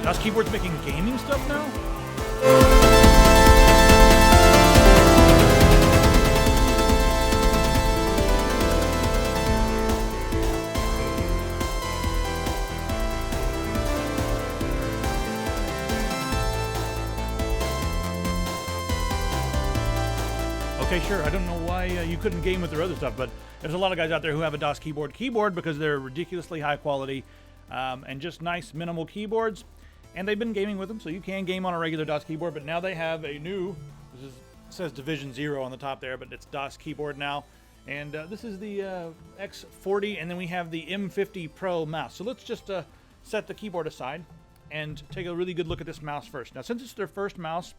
DOS Keyboard's making gaming stuff now? Okay, sure. I don't know why you couldn't game with their other stuff, but there's a lot of guys out there who have a DOS keyboard because they're ridiculously high quality and just nice minimal keyboards. And they've been gaming with them, so you can game on a regular DOS keyboard, but now they have a new, it says Division 0 on the top there, but it's DOS keyboard now. And this is the X40, and then we have the M50 Pro mouse. So let's just set the keyboard aside and take a really good look at this mouse first. Now, since it's their first mouse,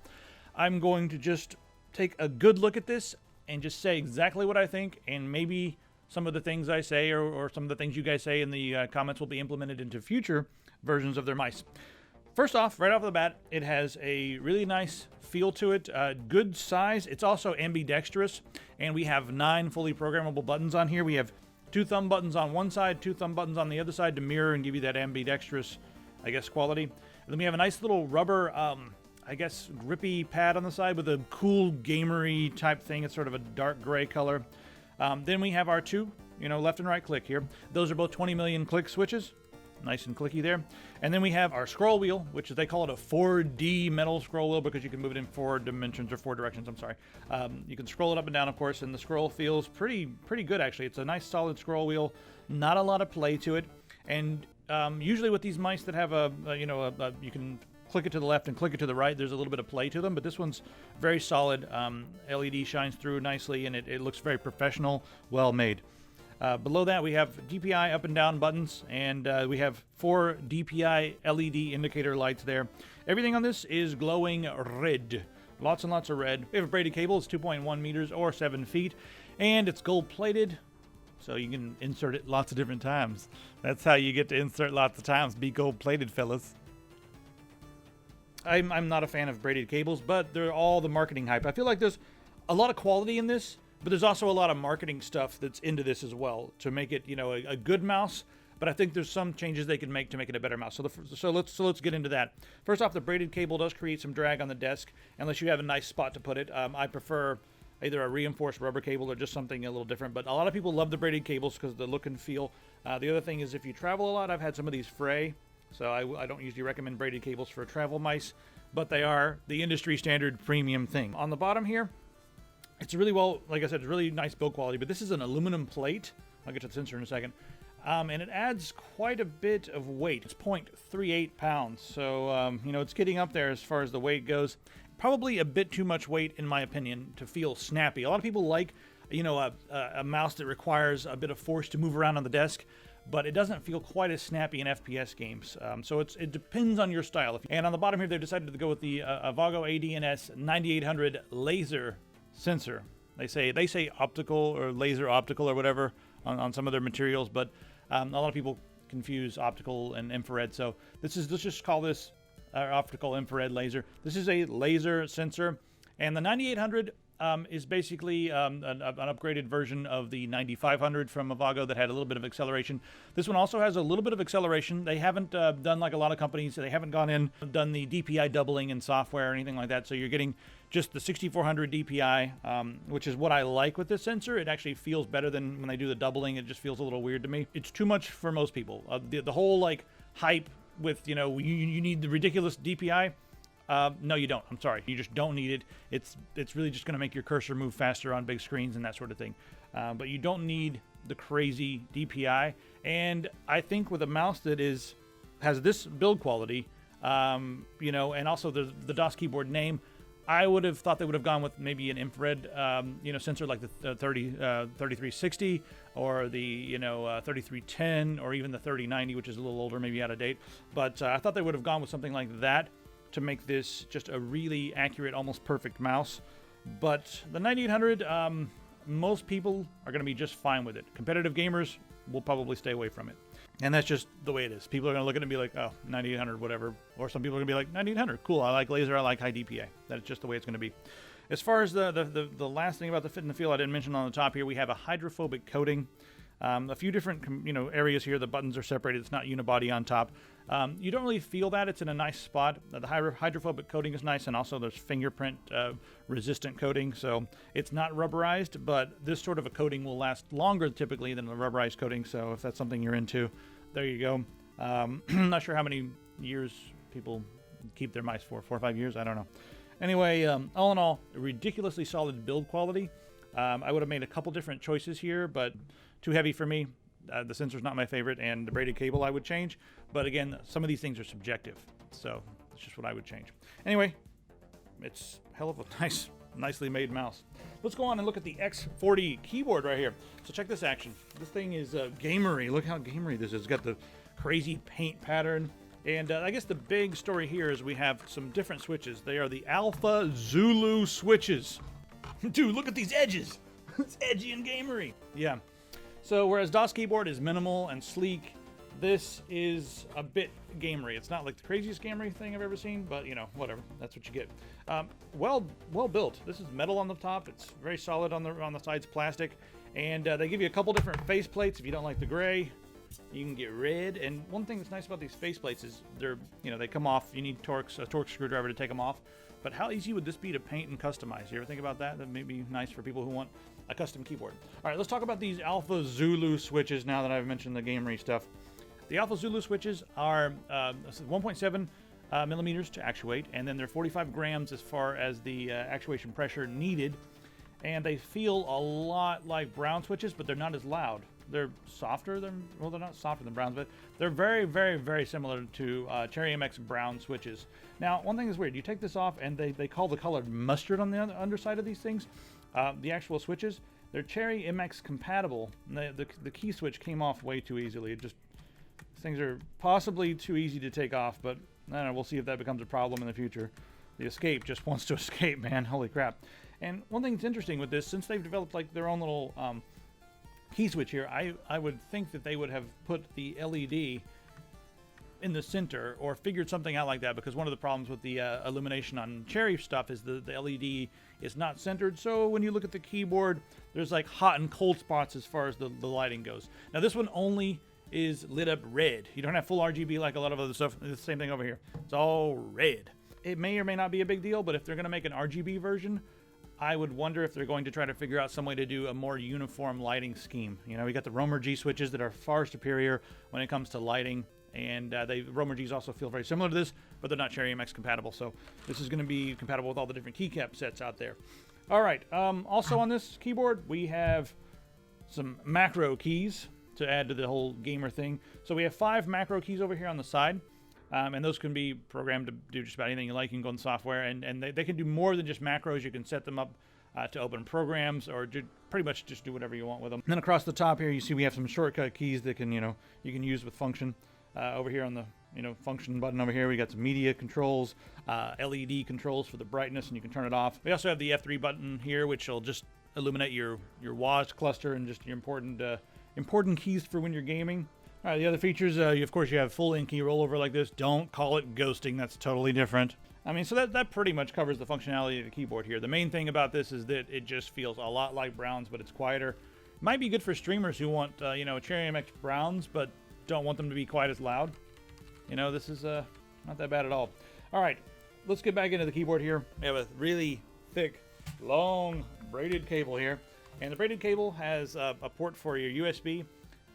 I'm going to just take a good look at this and just say exactly what I think, and maybe some of the things I say or some of the things you guys say in the comments will be implemented into future versions of their mice. First off, right off the bat, it has a really nice feel to it, good size. It's also ambidextrous, and we have 9 fully programmable buttons on here. We have 2 thumb buttons on one side, 2 thumb buttons on the other side to mirror and give you that ambidextrous, I guess, quality. And then we have a nice little rubber, I guess, grippy pad on the side with a cool gamery type thing. It's sort of a dark gray color. Then we have our 2, left and right click here. Those are both 20 million click switches. Nice and clicky there. And then we have our scroll wheel, which they call it a 4D metal scroll wheel because you can move it in 4 dimensions or 4 directions. I'm sorry. You can scroll it up and down, of course, and the scroll feels pretty good, actually. It's a nice solid scroll wheel. Not a lot of play to it. And usually with these mice that have you can click it to the left and click it to the right, there's a little bit of play to them, but this one's very solid. LED shines through nicely, and it looks very professional, well made. Below that, we have DPI up and down buttons, and we have 4 DPI LED indicator lights there. Everything on this is glowing red. Lots and lots of red. We have a braided cable. It's 2.1 meters or 7 feet, and it's gold-plated, so you can insert it lots of different times. That's how you get to insert lots of times. Be gold-plated, fellas. I'm not a fan of braided cables, but they're all the marketing hype. I feel like there's a lot of quality in this, but there's also a lot of marketing stuff that's into this as well to make it, a good mouse. But I think there's some changes they can make to make it a better mouse. So let's get into that. First off, the braided cable does create some drag on the desk unless you have a nice spot to put it. I prefer either a reinforced rubber cable or just something a little different. But a lot of people love the braided cables because of the look and feel. The other thing is if you travel a lot, I've had some of these fray. So I don't usually recommend braided cables for travel mice, but they are the industry standard premium thing. On the bottom here, it's really like I said, it's really nice build quality, but this is an aluminum plate. I'll get to the sensor in a second. And it adds quite a bit of weight. It's 0.38 pounds. So, it's getting up there as far as the weight goes. Probably a bit too much weight, in my opinion, to feel snappy. A lot of people like, a mouse that requires a bit of force to move around on the desk, but it doesn't feel quite as snappy in FPS games. So it depends on your style. And on the bottom here, they've decided to go with the Avago ADNS 9800 laser sensor. They say optical or laser optical or whatever on some of their materials, but a lot of people confuse optical and infrared. So let's just call this optical infrared laser. This is a laser sensor, and the 9800 is basically an upgraded version of the 9500 from Avago that had a little bit of acceleration. This one also has a little bit of acceleration. They haven't done like a lot of companies. They haven't done the DPI doubling in software or anything like that. So you're getting just the 6400 DPI, which is what I like with this sensor. It actually feels better than when they do the doubling. It just feels a little weird to me. It's too much for most people. The whole like hype with, you need the ridiculous DPI. No, you don't. I'm sorry. You just don't need it. It's really just going to make your cursor move faster on big screens and that sort of thing. But you don't need the crazy DPI. And I think with a mouse that has this build quality, and also the DOS keyboard name, I would have thought they would have gone with maybe an infrared, sensor like the 3360 or the 3310 or even the 3090, which is a little older, maybe out of date. But I thought they would have gone with something like that to make this just a really accurate, almost perfect mouse. But the 9800, most people are going to be just fine with it. Competitive gamers will probably stay away from it. And that's just the way it is. People are going to look at it and be like, oh, 9800, whatever. Or some people are going to be like, 9800, cool, I like laser, I like high DPI. That's just the way it's going to be. As far as the last thing about the fit and the feel I didn't mention on the top here, we have a hydrophobic coating. A few different areas here. The buttons are separated. It's not unibody on top. You don't really feel that. It's in a nice spot. The hydrophobic coating is nice, and also there's fingerprint resistant coating, so it's not rubberized, but this sort of a coating will last longer typically than a rubberized coating, so if that's something you're into, there you go. I'm not sure how many years people keep their mice for, 4 or 5 years, I don't know. Anyway, all in all, ridiculously solid build quality. I would have made a couple different choices here, but too heavy for me. The sensor's not my favorite, and the braided cable I would change. But again, some of these things are subjective, so it's just what I would change. Anyway, it's a hell of a nicely made mouse. Let's go on and look at the X40 keyboard right here. So check this action. This thing is gamery. Look how gamery this is. It's got the crazy paint pattern. And I guess the big story here is we have some different switches. They are the Alpha Zulu switches. Dude, look at these edges. It's edgy and gamery. Yeah. So whereas DOS keyboard is minimal and sleek, this is a bit gamery. It's not like the craziest gamery thing I've ever seen, but whatever. That's what you get. Well built. This is metal on the top. It's very solid on the sides, plastic, and they give you a couple different face plates. If you don't like the gray, you can get red. And one thing that's nice about these face plates is they're they come off. You need a torque screwdriver to take them off. But how easy would this be to paint and customize? You ever think about that? That may be nice for people who want a custom keyboard. All right, let's talk about these Alpha Zulu switches now that I've mentioned the gamery stuff. The Alpha Zulu switches are 1.7 millimeters to actuate, and then they're 45 grams as far as the actuation pressure needed. And they feel a lot like brown switches, but they're not as loud. They're softer than, well, they're not softer than browns, but they're very, very, very similar to Cherry MX brown switches. Now, one thing is weird. You take this off, and they call the color mustard on the underside of these things. The actual switches, they're Cherry MX compatible. The key switch came off way too easily. These things are possibly too easy to take off, but I don't know. We'll see if that becomes a problem in the future. The escape just wants to escape, man. Holy crap. And one thing that's interesting with this, since they've developed like their own little key switch here, I would think that they would have put the LED in the center or figured something out like that, because one of the problems with the illumination on Cherry stuff is the LED is not centered. So when you look at the keyboard, there's like hot and cold spots as far as the lighting goes. Now this one only is lit up red. You don't have full RGB like a lot of other stuff. It's the same thing over here. It's all red. It may or may not be a big deal, but if they're going to make an RGB version, I would wonder if they're going to try to figure out some way to do a more uniform lighting scheme. We got the Romer G switches that are far superior when it comes to lighting, and Romer Gs also feel very similar to this, but they're not Cherry MX compatible, so this is going to be compatible with all the different keycap sets out there. All right, also on this keyboard, we have some macro keys to add to the whole gamer thing. So we have 5 macro keys over here on the side. And those can be programmed to do just about anything you like. You can go in software, and they can do more than just macros. You can set them up to open programs, or pretty much just do whatever you want with them. And then across the top here, you see we have some shortcut keys that can, you can use with function. Over here on the, function button over here, we got some media controls, LED controls for the brightness, and you can turn it off. We also have the F3 button here, which will just illuminate your watch cluster and just your important keys for when you're gaming. All right, the other features, of course, you have full in-key rollover like this. Don't call it ghosting. That's totally different. I mean, so that pretty much covers the functionality of the keyboard here. The main thing about this is that it just feels a lot like Browns, but it's quieter. Might be good for streamers who want, Cherry MX Browns, but don't want them to be quite as loud. This is not that bad at all. All right, let's get back into the keyboard here. We have a really thick, long, braided cable here. And the braided cable has a port for your USB.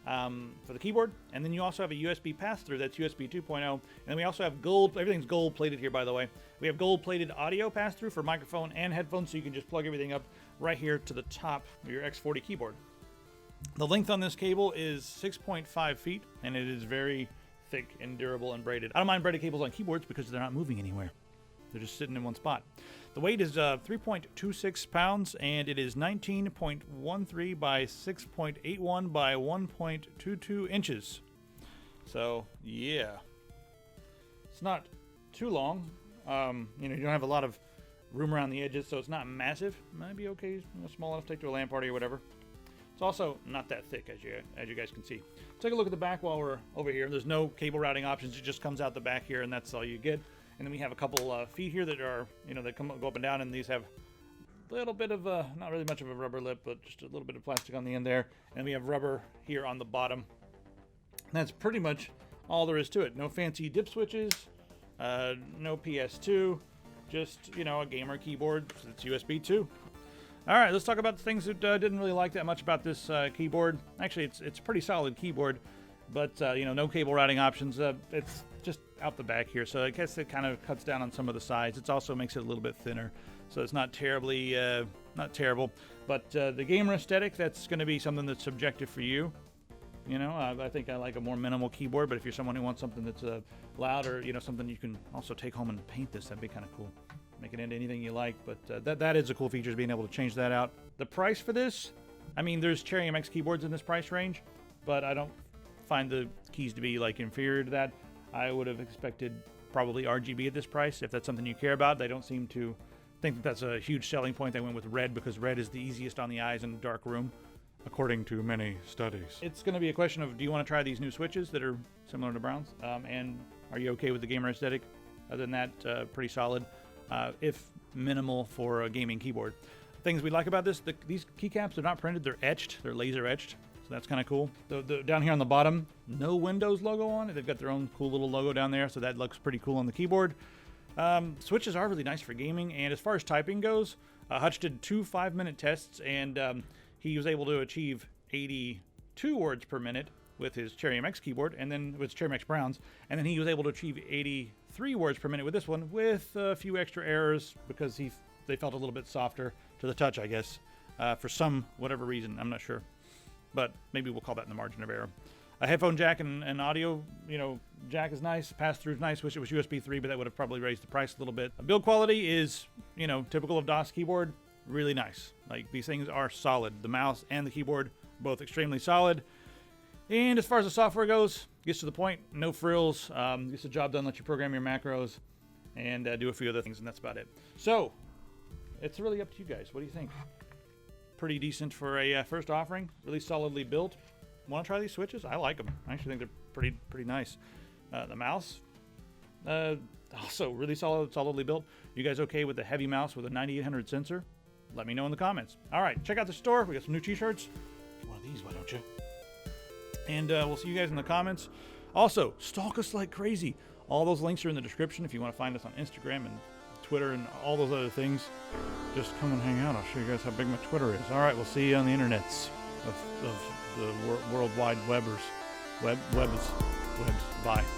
For the keyboard, and then you also have a USB pass-through. That's USB 2.0, and then we also have gold. Everything's gold-plated here, by the way. We have gold-plated audio pass-through for microphone and headphones, so you can just plug everything up right here to the top of your X40 keyboard. The length on this cable is 6.5 feet, and it is very thick and durable and braided. I don't mind braided cables on keyboards because they're not moving anywhere. They're just sitting in one spot. The weight is 3.26 pounds, and it is 19.13 by 6.81 by 1.22 inches. So, yeah. It's not too long. You don't have a lot of room around the edges, so it's not massive. Might be okay, small enough to take to a LAN party or whatever. It's also not that thick, as you guys can see. Take a look at the back while we're over here. There's no cable routing options. It just comes out the back here, and that's all you get. And then we have a couple feet here that are, that go up and down, and these have little bit of a, not really much of a rubber lip, but just a little bit of plastic on the end there. And we have rubber here on the bottom. That's pretty much all there is to it. No fancy dip switches, no PS2, just, you know, a gamer keyboard. It's USB 2. All right, let's talk about the things that didn't really like that much about this keyboard. Actually, it's a pretty solid keyboard, but, you know, no cable routing options. It's just out the back here, so I guess it kind of cuts down on some of the sides. It also makes it a little bit thinner, so it's not terribly, not terrible. But the gamer aesthetic, that's going to be something that's subjective for you. You know, I think I like a more minimal keyboard, but if you're someone who wants something that's loud, or, you know, something you can also take home and paint this, that'd be kind of cool. Make it into anything you like, but that is a cool feature, is being able to change that out. The price for this, I mean, there's Cherry MX keyboards in this price range, but I don't find the keys to be like inferior to that. I would have expected probably RGB at this price, if that's something you care about. They don't seem to think that that's a huge selling point. They went with red because red is the easiest on the eyes in a dark room, according to many studies. It's going to be a question of, do you want to try these new switches that are similar to Brown's? And are you okay with the gamer aesthetic? Other than that, pretty solid, if minimal for a gaming keyboard. Things we like about this, these keycaps are not printed, they're etched, they're laser etched. So that's kind of cool. Down here on the bottom, no Windows logo on it. They've got their own cool little logo down there, so that looks pretty cool on the keyboard. Switches are really nice for gaming, and as far as typing goes, Hutch did 2 5-minute tests, and he was able to achieve 82 words per minute with his Cherry MX keyboard, and then with Cherry MX Browns, and then he was able to achieve 83 words per minute with this one, with a few extra errors because they felt a little bit softer to the touch, I guess, for some whatever reason. I'm not sure, but maybe we'll call that in the margin of error. A headphone jack and audio, you know, jack is nice. Pass-through is nice. Wish it was USB 3, but that would have probably raised the price a little bit. Build quality is, you know, typical of DOS keyboard. Really nice. Like, these things are solid. The mouse and the keyboard, both extremely solid. And as far as the software goes, gets to the point. No frills. Gets the job done. Let you program your macros and do a few other things, and that's about it. So, it's really up to you guys. What do you think? Pretty decent for a first offering. Really solidly built. Want to try these switches? I like them. I actually think they're pretty nice. The mouse, also really solidly built. You guys okay with the heavy mouse with a 9800 sensor? Let me know in the comments. All right, check out the store. We got some new t-shirts. One of these, why don't you? And we'll see you guys in the comments. Also, stalk us like crazy. All those links are in the description if you want to find us on Instagram and Twitter and all those other things. Just come and hang out. I'll show you guys how big my Twitter is. All right, we'll see you on the internets of the worldwide webbers. Webs. Bye.